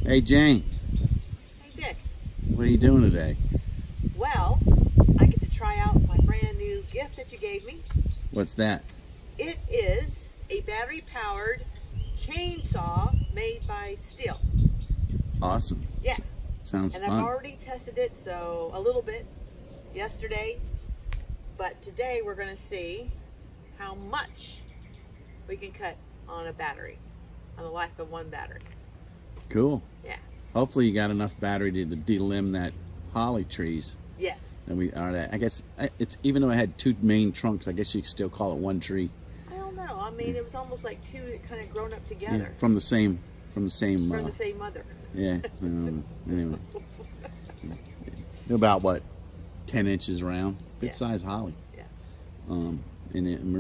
Hey Jane, Hey Dick. what are you doing today? Well, I get to try out my brand new gift that you gave me. What's that? It is a battery-powered chainsaw made by Stihl. Awesome. Yeah. Sounds And fun. I've already tested it, so a little bit yesterday. But today we're going to see how much we can cut on a battery, on the life of one battery. Cool. Yeah. Hopefully you got enough battery to delimb that holly trees. Yes. And I guess it's, even though it had two main trunks, I guess you could still call it one tree. I don't know. I mean, it was almost like two that kind of grown up together. Yeah, from the same From the same mother. Yeah. Anyway, about what, 10 inches around. Good size holly. Yeah. And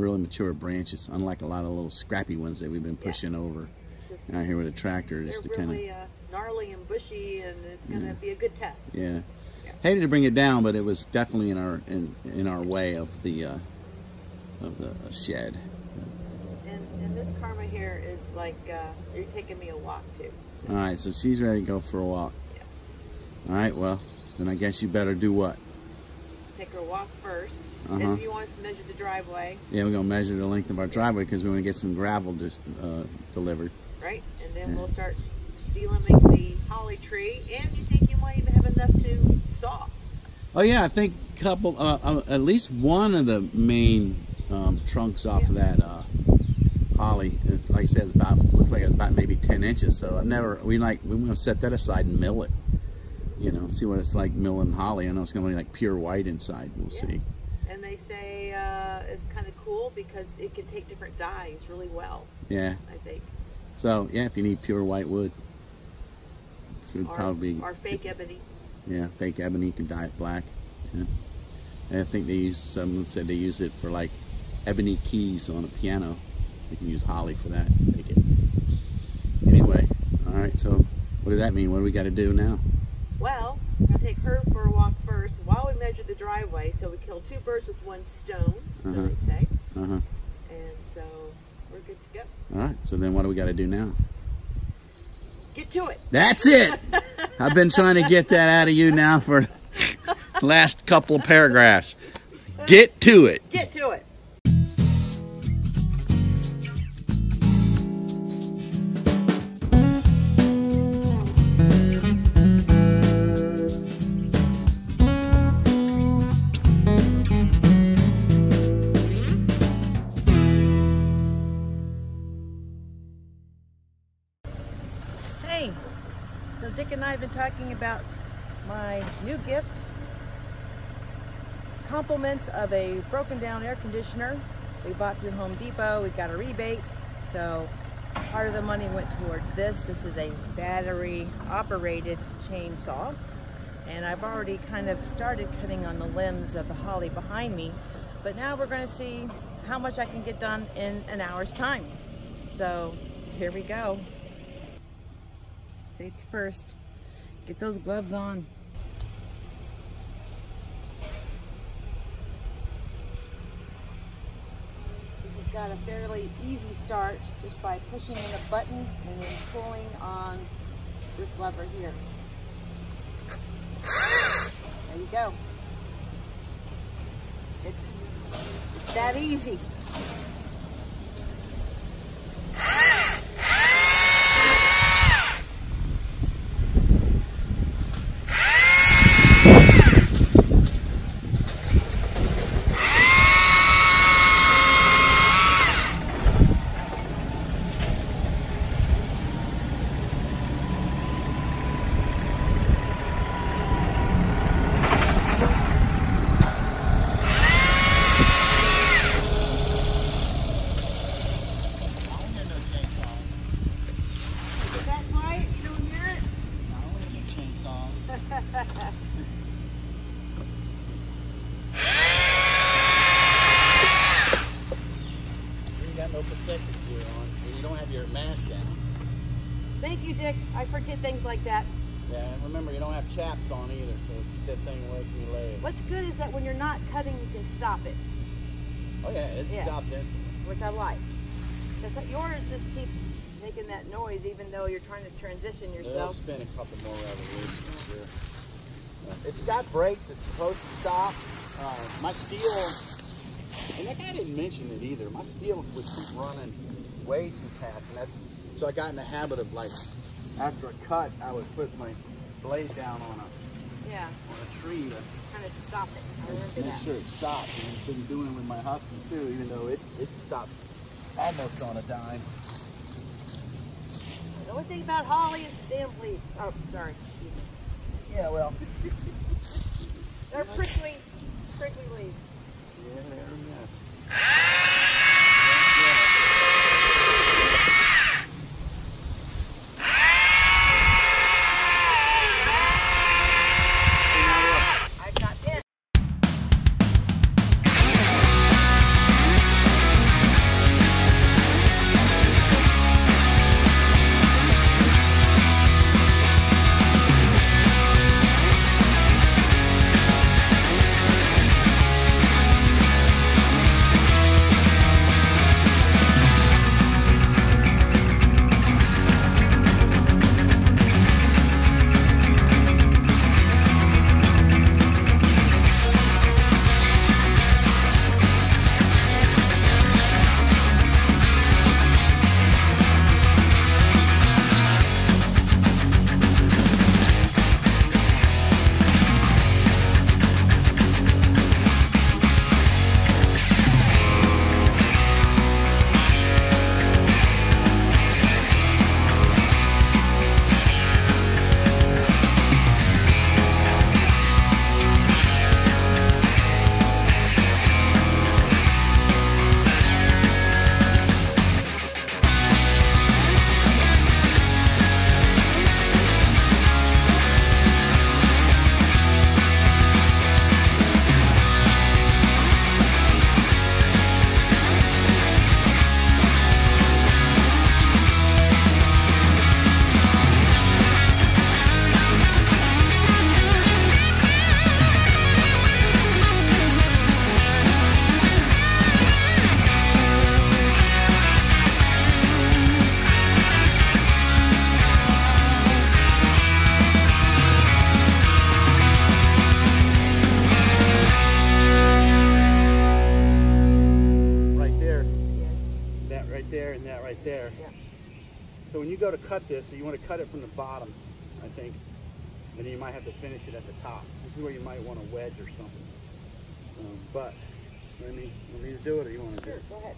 really mature branches, unlike a lot of little scrappy ones that we've been pushing over out here with a tractor. They're just to really gnarly and bushy, and it's going to be a good test. Yeah. Hated to bring it down, but it was definitely in our way of the shed. And this karma here is like you're taking me a walk too. So. All right, so she's ready to go for a walk. Yeah. All right, well then I guess you better do what? Take her walk first. Then you want us to measure the driveway. Yeah, we're gonna measure the length of our driveway because we want to get some gravel delivered. Right, and then we'll start delimbing the holly tree. And you think you might even have enough to saw? Oh yeah, I think at least one of the main trunks off of that holly is, like I said, looks like it's about maybe 10 inches. So we want to set that aside and mill it. You know, see what it's like milling holly. I know it's gonna be like pure white inside. We'll see. And they say it's kind of cool because it can take different dyes really well. Yeah. I think. So yeah, if you need pure white wood, should probably be. Or fake ebony. Yeah, fake ebony, you can dye it black. Yeah. And I think someone said they use it for like ebony keys on a piano. You can use holly for that. Make it. Anyway, all right. So what does that mean? What do we got to do now? Well, I'm going to take her for a walk first while we measure the driveway, so we kill two birds with one stone, so they say. And so we're good to go. All right, so then what do we got to do now? Get to it. That's it. I've been trying to get that out of you now for the last couple of paragraphs. Get to it. Get to it. Hey, so Dick and I have been talking about my new gift. Compliments of a broken down air conditioner we bought through Home Depot. We got a rebate, so part of the money went towards this. This is a battery operated chainsaw, and I've already kind of started cutting on the limbs of the holly behind me, but now we're going to see how much I can get done in an hour's time. So here we go. Safety first. Get those gloves on. This has got a fairly easy start just by pushing in a button and then pulling on this lever here. There you go. It's that easy. No protective gear on, and you don't have your mask down. Thank you, Dick. I forget things like that. Yeah, and remember, you don't have chaps on either, so keep that thing away from your leg. What's good is that when you're not cutting, you can stop it. Oh yeah, it stops it. Which I like. Because yours just keeps making that noise even though you're trying to transition It'll yourself. spin a couple more revolutions, sure. It's got brakes. It's supposed to stop. My Stihl, and that guy didn't mention it either. My Stihl was running way too fast, and so I got in the habit of, like, after a cut, I would put my blade down on a tree to kind of stop it. I remember make sure it stopped. And I've been doing it with my Husky too, even though it stopped almost on a dime. The only thing about Holly is the damn leaves. Oh, sorry. Yeah, well. They're prickly leaves. Yeah, they're a mess. And that right there. Yeah. So when you go to cut this, so you want to cut it from the bottom, I think. Then you might have to finish it at the top. This is where you might want a wedge or something. But let me do it, or you want to do it? Sure, go ahead.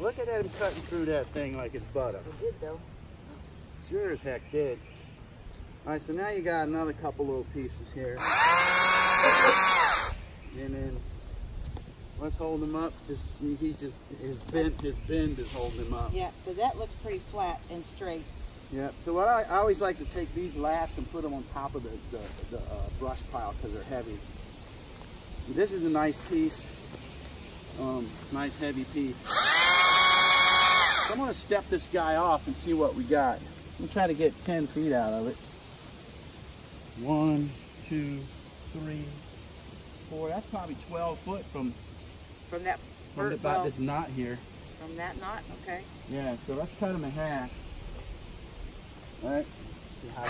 Look at him cutting through that thing like it's butter. It did though. Sure as heck did. Alright, so now you got another couple little pieces here. And then let's hold him up. His bend is holding him up. Yeah, so that looks pretty flat and straight. Yeah, so what I always like to take these last and put them on top of the brush pile because they're heavy. This is a nice piece. Nice heavy piece. So I'm going to step this guy off and see what we got. I'm going to try to get 10 feet out of it. 1, 2, 3, 4. That's probably 12 foot from that about this knot here. From that knot, okay. Yeah, so let's cut him in half. All right. See how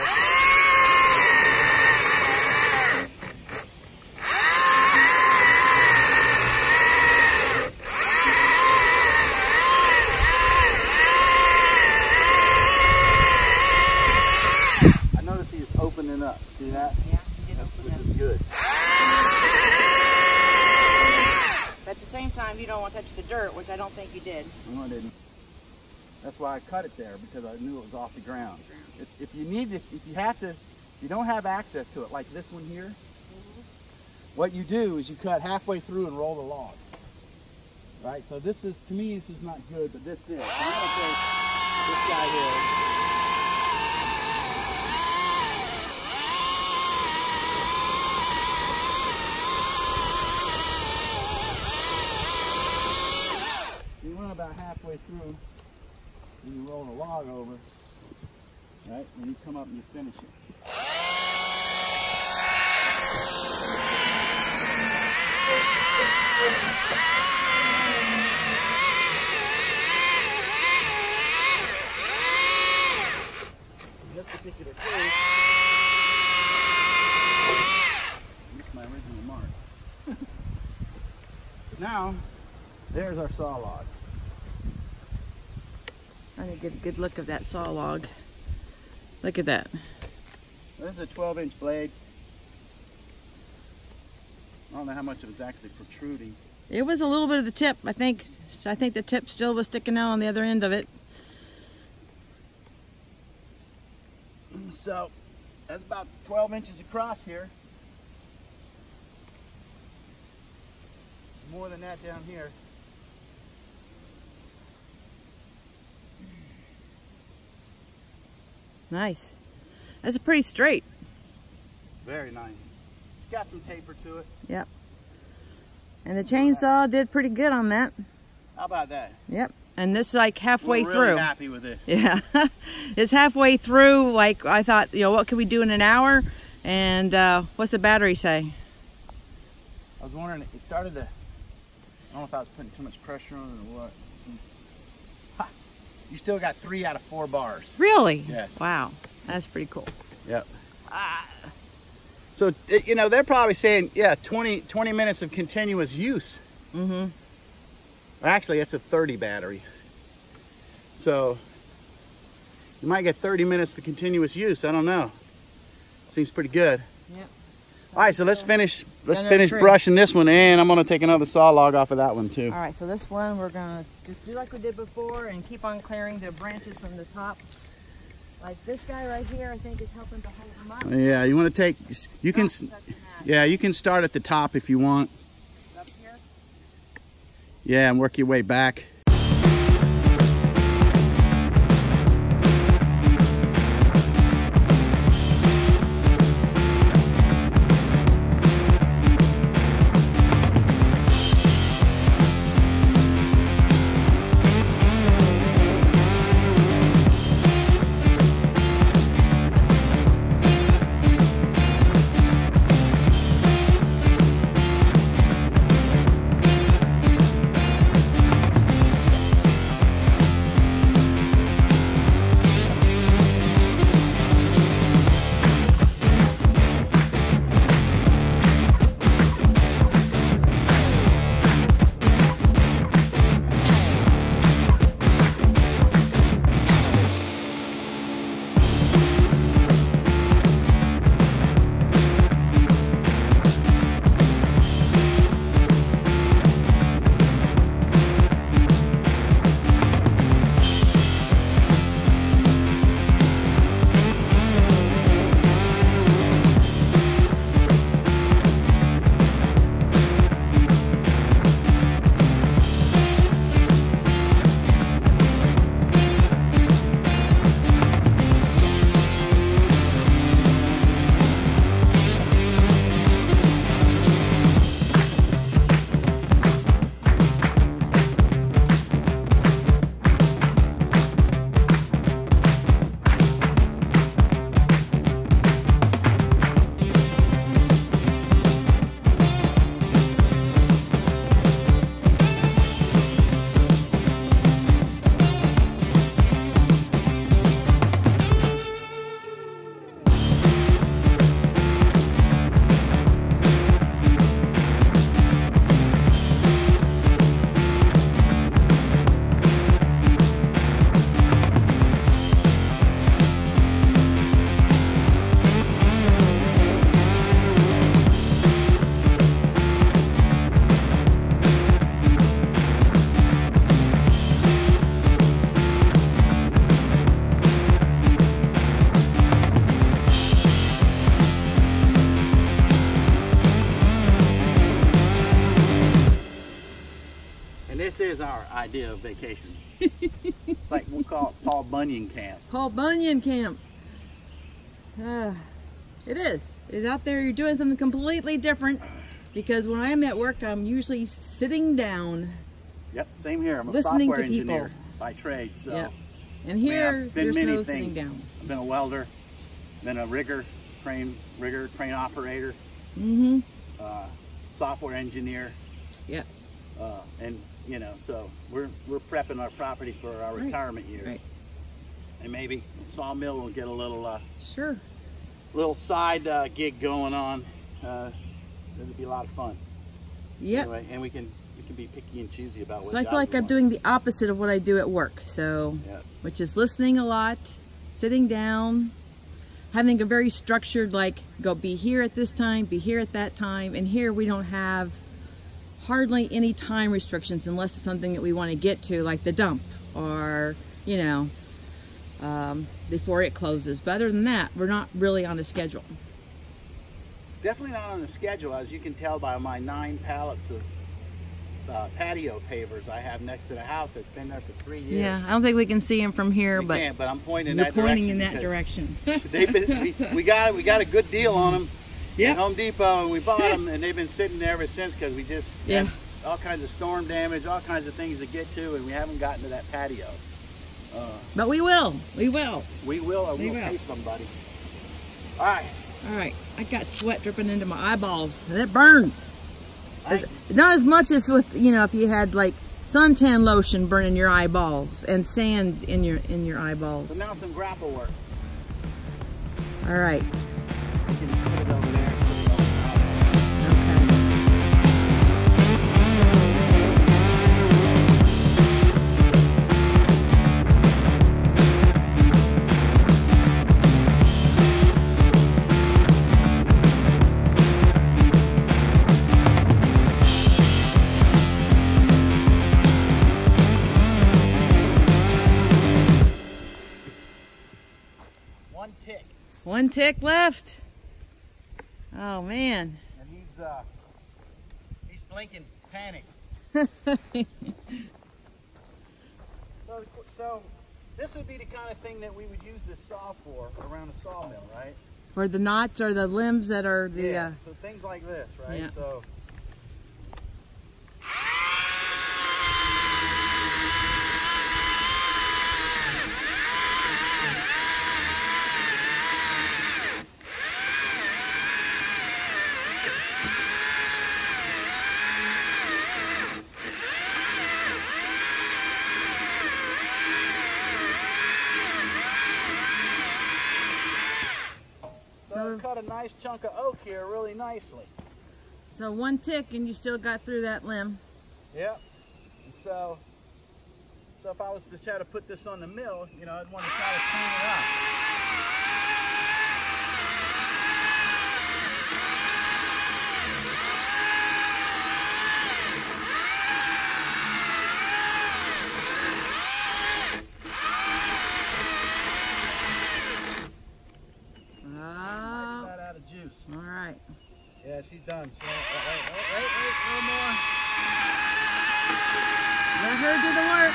opening up. See that? Yeah, he did open up. Which is good. But at the same time, you don't want to touch the dirt, which I don't think you did. No, I didn't. That's why I cut it there, because I knew it was off the ground. If you don't have access to it, like this one here, what you do is you cut halfway through and roll the log. Right? So this is, to me, this is not good, but this is. So I'm going to take this guy here. You run about halfway through, and you roll the log over, Right? When you come up and you finish it. This particular case, my original mark. Now, there's our saw log. Trying to get a good look of that saw log. Look at that. This is a 12-inch blade. I don't know how much of it's actually protruding. It was a little bit of the tip, I think. I think the tip still was sticking out on the other end of it. So, that's about 12 inches across here. More than that down here. Nice. That's pretty straight. Very nice. It's got some taper to it. Yep. And the chainsaw did pretty good on that. How about that? Yep. And this is like halfway We're through. really happy with this. Yeah. It's halfway through. Like I thought, you know, what could we do in an hour? And what's the battery say? I was wondering, it started to, I don't know if I was putting too much pressure on it or what. Ha! You still got 3 out of 4 bars. Really? Yes. Wow. That's pretty cool. Yep. So, you know, they're probably saying, yeah, 20 minutes of continuous use. Mm-hmm. Actually, it's a 30 battery. So, you might get 30 minutes for continuous use. I don't know. Seems pretty good. Yep. All right, so let's finish brushing this one, and I'm going to take another saw log off of that one, too. All right, so this one we're going to just do like we did before and keep on clearing the branches from the top. Like this guy right here, I think is helping to hold them up. Yeah, you want to take, you can, yeah, you can start at the top if you want. Up here? Yeah, and work your way back. This is our idea of vacation. It's like we'll call it Paul Bunyan Camp. Paul Bunyan Camp. It is. It's out there, you're doing something completely different, because when I'm at work, I'm usually sitting down. Yep, same here. I'm a listening software to people. engineer by trade, so Yep. And here, I've been there's many no things. sitting down. I've been a welder, been a crane operator, software engineer. Yep. And you know, so we're prepping our property for our retirement year. Right. And maybe the sawmill will get a little sure. Little side gig going on. It'll be a lot of fun. Yep. Anyway, and we can be picky and choosy about what. So I feel like I'm doing the opposite of what I do at work. So, which is listening a lot, sitting down, having a very structured, like, go be here at this time, be here at that time. And here we don't have hardly any time restrictions unless it's something that we want to get to, like the dump or, you know, before it closes. But other than that, we're not really on a schedule. Definitely not on the schedule, as you can tell by my 9 pallets of patio pavers I have next to the house that's been there for 3 years. Yeah, I don't think we can see them from here, We but can't, but I'm pointing you're pointing in that direction. we got a good deal on them at Home Depot, and we bought them, and they've been sitting there ever since because we just had all kinds of storm damage, all kinds of things to get to, and we haven't gotten to that patio. But we will. We will. We will, or we'll pay somebody. All right. All right. I got sweat dripping into my eyeballs, and it burns. Not as much as with, you know, if you had like suntan lotion burning your eyeballs and sand in your eyeballs. So now some grapple work. All right. You can put it over there. One tick left. Oh man. And he's blinking panic. So this would be the kind of thing that we would use this saw for around a sawmill, right? For the knots or the limbs that are the so things like this, right? Yeah. So cut a nice chunk of oak here really nicely. So one tick and you still got through that limb. Yep. And so if I was to try to put this on the mill, you know, I'd want to try to clean it up. All right. Yeah, she's done. So, wait, a little more. Let her do the work.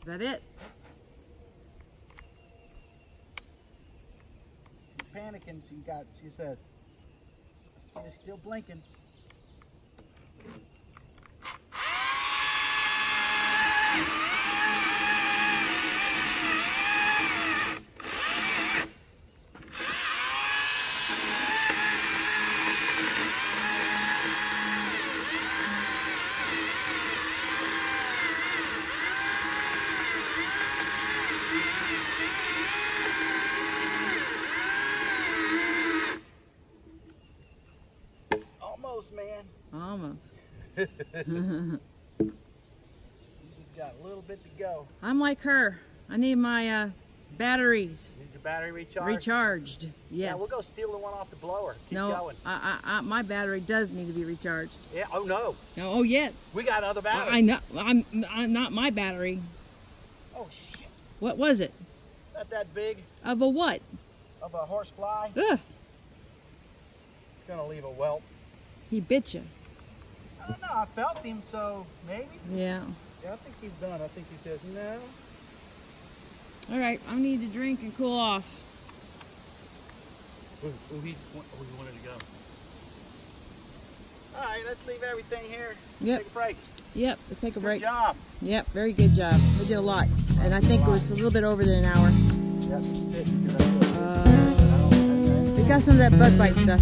Is that it? She's panicking. She says, she's still blinking. Almost, man. Almost. You just got a little bit to go. I'm like her. I need my batteries. Need your battery recharged? Recharged. Yes. Yeah, we'll go steal the one off the blower. Keep no, going. my battery does need to be recharged. Yeah. Oh no. No. Oh yes. We got other batteries. I know. I'm not my battery. Oh shit. What was it? Not that big. Of a what? Of a horsefly. Ugh. It's gonna leave a whelp. He bit you. I don't know. I felt him, so maybe. Yeah. Yeah, I think he's done. I think he says no. All right, I need to drink and cool off. He wanted to go. All right, let's leave everything here. Yep. Take a break. Yep, let's take a break. Good job. Yep, very good job. We did a lot, and I think it was a little bit over than an hour. Yep. We got some of that bug bite stuff.